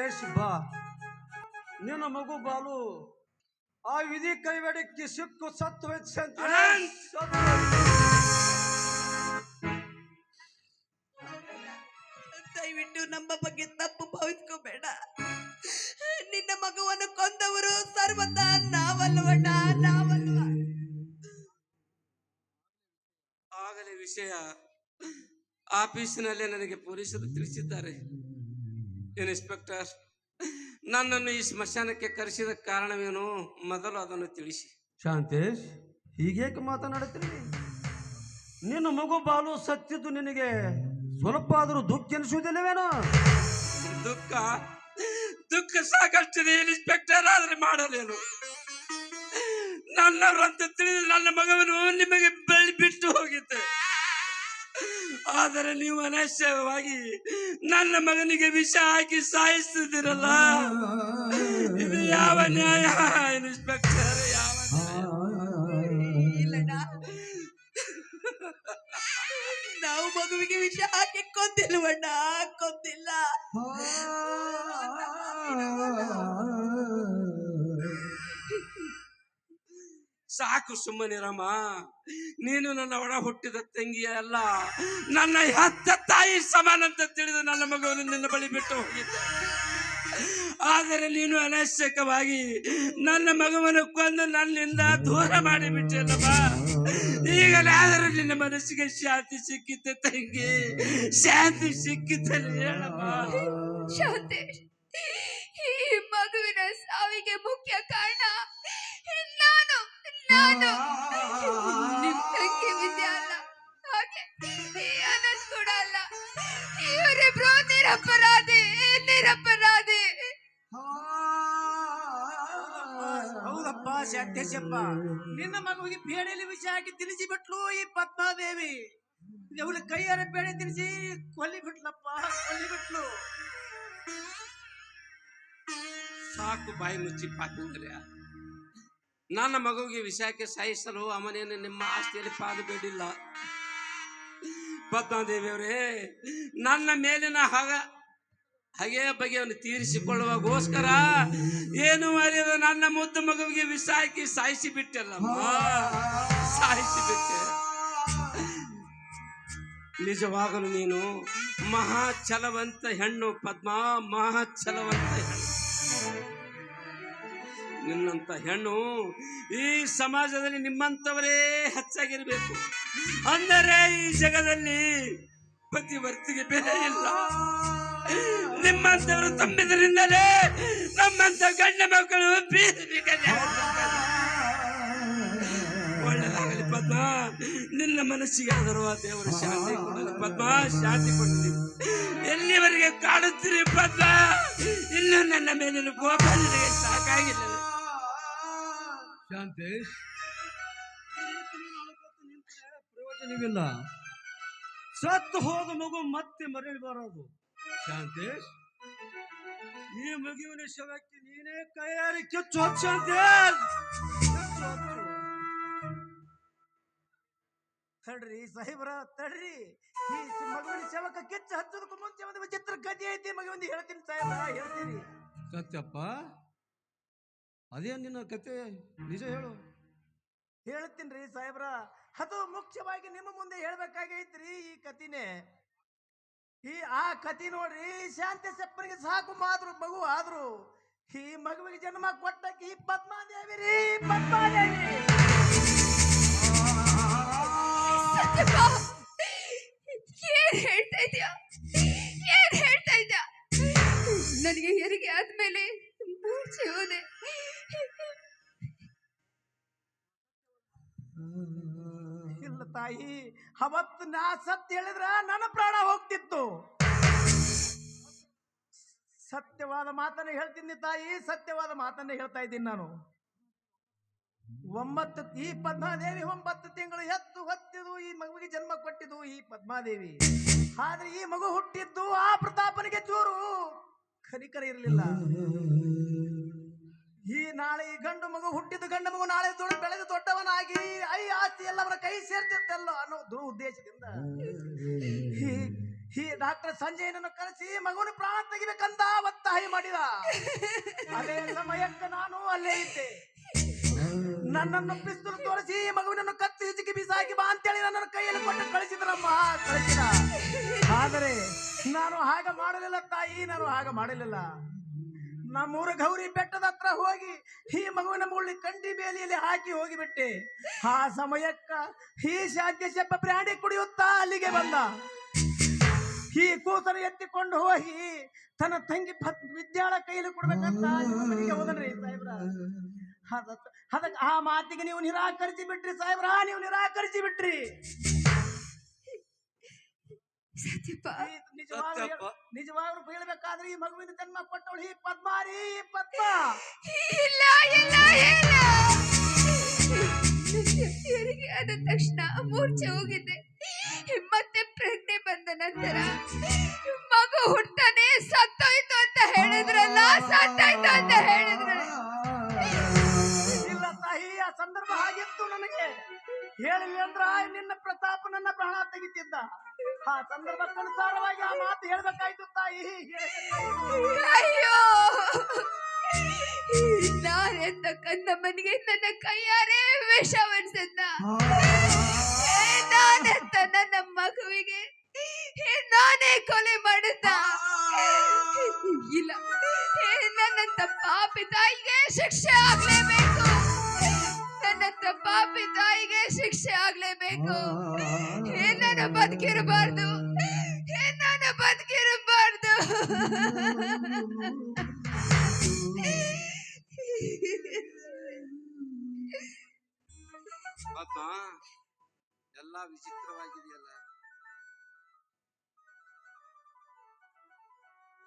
ಶಾಂತೇಶ್ ಬಾ ನಿನ್ನ ಮಗು ಬಾಲು ಆ ವಿಧಿ ಕೈವೇಡಕ್ಕೆ ಸಿಕ್ಕು ಸತ್ತು ಹೋಯ್ತು ಶಾಂತೇಶ್. ದಯವಿಟ್ಟು ನಮ್ಮ ಬಗ್ಗೆ ತಪ್ಪು ಭಾವಿಸ್ಕೋಬೇಡ. ನಿನ್ನ ಮಗುವನ್ನು ಕೊಂದವರು ಸರ್ವತಾ ನಾವಲ್ವಣ್ಣ, ನಾವಲ್ವ. ಆಗಲೇ ವಿಷಯ ಆಫೀಸಿನಲ್ಲೇ ನನಗೆ ಪೊಲೀಸರು ತಿಳಿಸಿದ್ದಾರೆ. ಇನ್ಸ್ಪೆಕ್ಟರ್, ನನ್ನನ್ನು ಈ ಸ್ಮಶಾನಕ್ಕೆ ಕರೆಸಿದ ಕಾರಣವೇನು ಮೊದಲು ಅದನ್ನು ತಿಳಿಸಿ. ಶಾಂತೇಶ್, ಹೀಗೇಕೆ ಮಾತನಾಡುತ್ತೀನಿ? ನಿನ್ನ ಮಗು ಬಾಲು ಸತ್ತಿದ್ದು ನಿನಗೆ ಸ್ವಲ್ಪ ಆದರೂ ದುಃಖ ಎನಿಸುವುದಿಲ್ಲವೇನೋ? ದುಃಖ ಸಾಕಷ್ಟಿದೆ ಇನ್ಸ್ಪೆಕ್ಟರ್, ಆದ್ರೆ ಮಾಡಲೇನು? ನನ್ನವರಂತ ತಿಳಿದು ನನ್ನ ಮಗವನ್ನು ನಿಮಗೆ ಬಳಿ ಬಿಟ್ಟು ಹೋಗಿದ್ದೆ. ಆದರೆ ನೀವು ಅನವಶ್ಯವಾಗಿ ನನ್ನ ಮಗನಿಗೆ ವಿಷ ಹಾಕಿ ಸಾಯಿಸುತ್ತಿರಲ್ಲ. ಇದು ಯಾವ ನ್ಯಾಯ ಇನ್ಸ್ಪೆಕ್ಟರ್? ಯಾವ ನಾವು ಮಗುವಿಗೆ ವಿಷ ಹಾಕಿ ಕೊಂದಿಲ್ವಣ್ಣ, ಕೊಂದಿಲ್ಲ. ಸಾಕು ಸುಮ್ಮನಿರಮ್ಮ. ನೀನು ನನ್ನ ಒಡ ಹುಟ್ಟಿದ ತಂಗಿ ಅಲ್ಲ, ನನ್ನ ಹೆತ್ತ ತಾಯಿ ಸಮಾನ ಅಂತ ತಿಳಿದು ನನ್ನ ಮಗುವನ್ನು ನಿನ್ನ ಬಳಿ ಬಿಟ್ಟು ಹೋಗಿದ್ದೆ. ಆದರೆ ನೀನು ಅನವಶ್ಯಕವಾಗಿ ನನ್ನ ಮಗುವನ್ನು ಕೊಂದು ನನ್ನಿಂದ ದೂರ ಮಾಡಿಬಿಟ್ಟಲ್ಲಮ್ಮ. ಈಗಲಾದರೂ ನಿನ್ನ ಮನಸ್ಸಿಗೆ ಶಾಂತಿ ಸಿಕ್ಕಿದ್ದೆ ತಂಗಿ, ಶಾಂತಿ ಸಿಕ್ಕಿದ್ದಲ್ಲಿ ಹೇಳಮ್ಮ. ಶಾಂತಿ, ಈ ಮಗುವಿನ ಸಾವಿಗೆ ಮುಖ್ಯ ಕಾರಣ ನಾನು ನಾನು ನಿಮ್ ತಂಗಿ ವಿದ್ಯಾ ಅಲ್ಲ, ಹಾಗೆ ಈ ಅನಂತ್ ಕೂಡ ಅಲ್ಲ. ಇವರಿಬ್ರು ನಿರಪರಾಧಿ, ನಿರಪರಾಧಿ. ಹೌದಪ್ಪ ಶಾಂತೇಶಪ್ಪ, ನಿನ್ನ ಮಗುವಿಗೆ ಬೇಳೆಯಲ್ಲಿ ವಿಷ ಹಾಕಿ ತಿಳಿಸಿ ಬಿಟ್ಲು ಈ ಪದ್ಮಾದೇವಿ. ಅವಳ ಕೈಯಾರ ಬೇಳೆ ತಿನ್ನಿಸಿ ಕೊಲ್ಲಿ ಬಿಟ್ಲಪ್ಪ, ಕೊಲ್ಲಿ ಬಿಟ್ಲು. ಸಾಕು ಬಾಯಿ ಮುಚ್ಚಿ ಪಾತಂದ್ರೆ. ನನ್ನ ಮಗುವಿಗೆ ವಿಷಯಕ್ಕೆ ಸಾಯಿಸಲು ಅವನೇನು ನಿಮ್ಮ ಆಸ್ತಿಯಲ್ಲಿ ಪಾಲು ಬೇಡಿಲ್ಲ. ಪದ್ಮಾದೇವಿಯವರೇ, ನನ್ನ ಮೇಲಿನ ಹಗೆಯ ಬಗೆಯನ್ನು ತೀರಿಸಿಕೊಳ್ಳುವಾಗೋಸ್ಕರ ಏನು ಮಾಡಿದ ನನ್ನ ಮುದ್ದು ಮಗುವಿಗೆ ವಿಷ ಹಾಕಿ ಸಾಯಿಸಿ ಬಿಟ್ಟೆಲ್ಲಮ್ಮ, ಸಾಯಿಸಿ ಬಿಟ್ಟೆ. ನಿಜವಾಗಲು ನೀನು ಮಹಾ ಛಲವಂತ ಹೆಣ್ಣು ಪದ್ಮ, ಮಹಾ ಛಲವಂತ ಹೆಣ್ಣು. ನಿನ್ನಂತ ಹೆಣ್ಣು ಈ ಸಮಾಜದಲ್ಲಿ ನಿಮ್ಮಂತವರೇ ಹೆಚ್ಚಾಗಿರ್ಬೇಕು. ಅಂದರೆ ಈ ಜಗದಲ್ಲಿ ಪತಿವರ್ತಿಗೆ ಬೆಲೆ ಇಲ್ಲ. ನಿಮ್ಮಂತವರು ತುಂಬಿದ್ರಿಂದಲೇ ನಮ್ಮಂತ ಗಂಡ ಮಕ್ಕಳು ಒಳ್ಳೆದಾಗಲಿ ಪದ್ಮ. ನಿನ್ನ ಮನಸ್ಸಿಗೆ ಆದರೂ ಆ ದೇವರು ಶಾಂತಿ ಕೊಡಲಿ ಪದ್ಮ, ಶಾಂತಿ ಕೊಡಲಿ. ಎಲ್ಲಿವರೆಗೆ ಕಾಡುತ್ತೀರಿ ಪದ್ಮ? ಇನ್ನು ನನ್ನ ಮೇಲಿನ ಕೋಪ ನಿನಗೆ ಸಾಕಾಗಿಲ್ಲ. ಶಾಂತೇಶ್, ಪ್ರಯೋಜನವಿಲ್ಲ. ಸತ್ತು ಹೋದ ಮಗು ಮತ್ತೆ ಮರಳಿ ಬರೋದು. ಶಾಂತೇಶ್, ಈ ಮಗುವಿನ ಶವಕ್ಕೆ ನೀನೇ ಕೈಯಾರಿ ಕಿಚ್ಚು ಹಚ್ಚು. ಶಾಂತೇಶ್, ತಡ್ರಿ ಸಾಹೇಬ್ರ, ತಡ್ರಿ. ಈ ಮಗುವಿನ ಶವಕ್ಕೆ ಕಿಚ್ಚು ಹಚ್ಚೋದಕ್ಕೂ ಮುಂಚೆ ಒಂದು ವಿಚಿತ್ರ ಕಥೆ ಐತಿ, ಮಗುವಿಂದ ಹೇಳ್ತೀನಿ ಸಾಹೇಬ್ರ, ಹೇಳ್ತೀನಿ. ಸತ್ಯಪ್ಪ, ಅದೇ ನಿನ್ನ ಕತೆ, ನಿಜ ಹೇಳು. ಹೇಳ್ತೀನಿ ಸಾಹೇಬ್ರ. ಅದು ಮುಖ್ಯವಾಗಿ ನಿಮ್ಮ ಮುಂದೆ ಹೇಳ್ಬೇಕಾಗೈತ್ರಿ ಈ ಕತಿನೇ. ಆ ಕತಿ ನೋಡ್ರಿ, ಶಾಂತಿ ಸಪ್ಪರಿಗೆ ಸಾಕು ಮಾದ್ರು ಮಗು ಆದ್ರು ಈ ಮಗುವಿಗೆ ಜನ್ಮ ಕೊಟ್ಟಕ್ಕೆ ಈ ಪದ್ಮಾದೇವಿ ರೀ, ಪದ್ಮಾದೇವಿ. ಏನ್ ಹೇಳ್ತಾ ಇದ್ಯಾ, ಏನ್ ಹೇಳ್ತಾ ಇದ್ಯಾ? ನನಗೆ ಹೆರಿಗೆ ಆದ್ಮೇಲೆ ಮೂರ್ಛೆ ಹೋದೆ. ಇಲ್ಲ ತಾಯಿ, ಅವತ್ತು ನಾ ಸತ್ಯ ಹೇಳಿದ್ರ ನನ್ನ ಪ್ರಾಣ ಹೋಗ್ತಿತ್ತು. ಸತ್ಯವಾದ ಮಾತನ್ನ ಹೇಳ್ತೀನಿ ತಾಯಿ, ಸತ್ಯವಾದ ಮಾತನ್ನ ಹೇಳ್ತಾ ಇದ್ದೀನಿ ನಾನು. ಈ ಪದ್ಮಾದೇವಿ 9 ತಿಂಗಳು ಎತ್ತು ಹೊತ್ತಿದು ಈ ಮಗುವಿಗೆ ಜನ್ಮ ಕೊಟ್ಟಿದ್ದು ಈ ಪದ್ಮಾದೇವಿ. ಆದ್ರೆ ಈ ಮಗು ಹುಟ್ಟಿದ್ದು ಆ ಪ್ರತಾಪನಿಗೆ ಚೂರು ಕನಿಕರ ಇರಲಿಲ್ಲ. ಈ ನಾಳೆ ಈ ಗಂಡು ಮಗು ಹುಟ್ಟಿದ್ದು ಗಂಡು ಮಗು ನಾಳೆ ಬೆಳೆದು ದೊಡ್ಡವನಾಗಿ ಆಸ್ತಿ ಎಲ್ಲವರ ಕೈ ಸೇರ್ತಿರ್ತಲ್ಲ ಅನ್ನೋ ಉದ್ದೇಶದಿಂದ ಈ ಡಾಕ್ಟರ್ ಸಂಜಯನನ್ನು ಕರೆಸಿ ಮಗುವಿನ ಪ್ರಾಣ ತೆಗಿಬೇಕಂತ ಒತ್ತಾಯ ಮಾಡಿದ. ಅದೇ ಸಮಯಕ್ಕೆ ನಾನು ಅಲ್ಲೇ ಇದ್ದೆ. ನನ್ನನ್ನು ಪಿಸ್ತೂಲ್ ತೋರಿಸಿ ಮಗುವಿನನ್ನು ಕತ್ತಿ ಹಿಚಿಕಿ ಬಿಸಾಕಿ ಬಾ ಅಂತೇಳಿ ನನ್ನನ್ನು ಕೈಯಲ್ಲಿ ಕೊಟ್ಟು ಕಳಿಸಿದ್ರಮ್ಮ, ಕಳಿಸಿದ. ಆದರೆ ನಾನು ಹಾಗೆ ಮಾಡಲಿಲ್ಲ ತಾಯಿ, ನಾನು ಹಾಗೆ ಮಾಡಲಿಲ್ಲ. ನಮ್ಮೂರ ಗೌರಿ ಬೆಟ್ಟದ ಹತ್ರ ಹೋಗಿ ಈ ಮಗುವಿನ ಮುಳ್ಳಿ ಕಂಡಿ ಬೇಲಿಯಲ್ಲಿ ಹಾಕಿ ಹೋಗಿಬಿಟ್ಟೆ. ಆ ಸಮಯಕ್ಕ ಈ ಶಾಂತಿಶೆಪ್ಪ ಬ್ರ್ಯಾಂಡಿ ಕುಡಿಯುತ್ತಾ ಅಲ್ಲಿಗೆ ಬಂದ. ಈ ಕೂಸನ್ನು ಎತ್ತಿಕೊಂಡು ಹೋಗಿ ತನ್ನ ತಂಗಿ ವಿದ್ಯಾಳ ಕೈಯಲ್ಲಿ ಕೊಡ್ಬೇಕಂತ ಮನೆಗೆ ಹೋದನ್ರಿ ಸಾಹೇಬ್ರ. ಅದಕ್ಕೆ ಆ ಮಾತಿಗೆ ನೀವು ನಿರಾಕರಿಸಿ ಬಿಟ್ರಿ ಸಾಹೇಬ್ರ, ನೀವು ನಿರಾಕರಿಸಿ ಬಿಟ್ರಿ. ನಿಜವಾಗ್ಲೂ ಹೇಳ್ಬೇಕಾದ್ರೆ ಈ ಮಗುವಿನ ಜನ್ಮ ಕೊಟ್ಟವಳು ಈ ಪದ್ಮಾರಿ, ಈ ಪದ್ಮ. ಇಲ್ಲ ಇಲ್ಲ ಇಲ್ಲ, ಹೆರಿಗೆ ಆದ ತಕ್ಷಣ ಮೂರ್ಛೆ ಹೋಗಿದ್ದೆ. ಮತ್ತೆ ಪ್ರಜ್ಞೆ ಬಂದ ನಂತರ ಮಗು ಹುಟ್ಟಾನೆ ಸತ್ತೋಯ್ತು ಅಂತ ಹೇಳಿದ್ರಲ್ಲ, ಸತ್ತಾಯ್ತು ಅಂತ ಹೇಳಿದ್ರಲ್ಲ. ಇಲ್ಲ ತಾಯಿ, ಆ ಸಂದರ್ಭ ಹಾಗಿತ್ತು. ನನಗೆ ಹೇಳಿಲ್ಲ ಅಂದ್ರ ನಿನ್ನ ಪ್ರತಾಪ ನನ್ನ ಪ್ರಾಣ ತೆಗಿತಿದ್ದ. ಆ ಸಂದರ್ಭಕ್ಕನುಸಾರವಾಗಿ ಆ ಮಾತು ಹೇಳ್ಬೇಕಾಯ್ತು ತಾಯಿ. ಅಯ್ಯೋ, ನಾನೆಂತ ಕಂದಮ್ಮನಿಗೆ ನನ್ನ ಕೈಯಾರೆ ವಿಷವನ್ಸಿದ್ದ. ನಾನೆಂತ ನನ್ನ ಮಗುವಿಗೆ ನಾನೇ ಕೊಲೆ ಮಾಡುತ್ತ. ಇಲ್ಲ, ನನ್ನಂತ ಪಾಪಿ ತಾಯಿಗೆ ಶಿಕ್ಷೆ ಆಗ್ಲೇಬೇಕು, ನನ್ನಂತ ಪಾಪಿ ತಾಯಿಗೆ ಶಿಕ್ಷೆ ಆಗ್ಲೇಬೇಕು. ನಾನು ಬದುಕಿರಬಾರ್ದು, ನಾನು ಬದುಕಿರಬಾರ್ದು. ಪದ್ಮ, ಎಲ್ಲ ವಿಚಿತ್ರವಾಗಿದೆಯಲ್ಲ.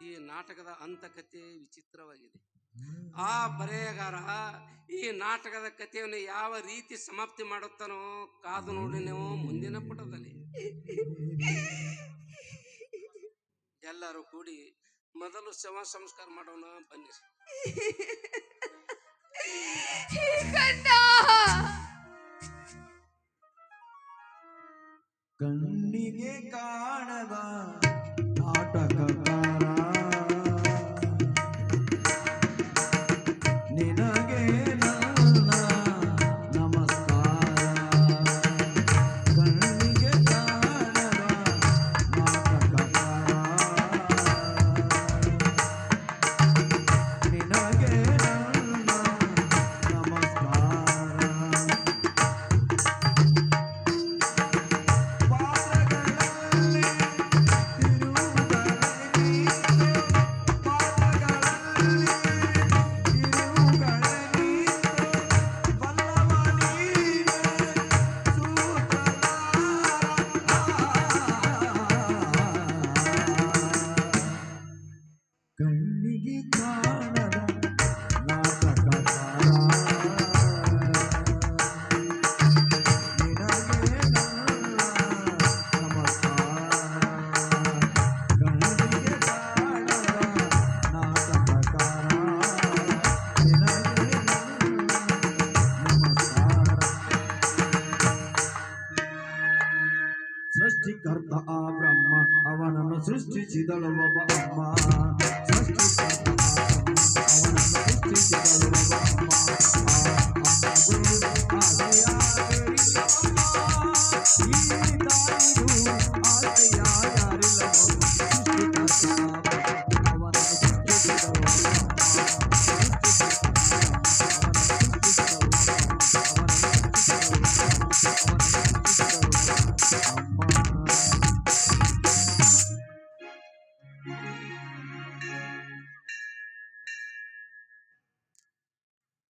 ಈ ನಾಟಕದ ಅಂತಕತೆ ವಿಚಿತ್ರವಾಗಿದೆ. ಆ ಬರೆಯಗಾರ ಈ ನಾಟಕದ ಕಥೆಯನ್ನು ಯಾವ ರೀತಿ ಸಮಾಪ್ತಿ ಮಾಡುತ್ತಾನೋ ಕಾದು ನೋಡಿ ನೀವು ಮುಂದಿನ ಪುಟದಲ್ಲಿ. ಎಲ್ಲರೂ ಕೂಡಿ ಮೊದಲು ಶವ ಸಂಸ್ಕಾರ ಮಾಡೋಣ ಬನ್ನಿ. ಕಣ್ಣಿಗೆ ಕಾಣದ ನಾಟಕಕಾರ ನಿನಗೆ ನನ್ನ ನಮಸ್ಕಾರ. ಕಣ್ಣಿಗೆ ಕಾಣದ ನಾಟಕಕಾರ ನಿನಗೆ ನನ್ನ ನಮಸ್ಕಾರ. ಕಣ್ಣಿಗೆ ಕಾಣದ ನಾಟಕಕಾರ ನಿನಗೆ ನನ್ನ ನಮಸ್ಕಾರ. ಕಣ್ಣಿಗೆ ಕಾಣದ ನಾಟಕಕಾರ ನಿನಗೆ ನನ್ನ ನಮಸ್ಕಾರ. ಸೃಷ್ಟಿಕರ್ತ ಆ ಬ್ರಹ್ಮ ಅವನನ್ನು ಸೃಷ್ಟಿಸಿದಳು ಒಬ್ಬ ಅಮ್ಮ. ಸೃಷ್ಟಿಕರ್ತ ಆ ಬ್ರಹ್ಮ ಅವನನ್ನು ಸೃಷ್ಟಿಸಿದಳು ಒಬ್ಬ ಅಮ್ಮ.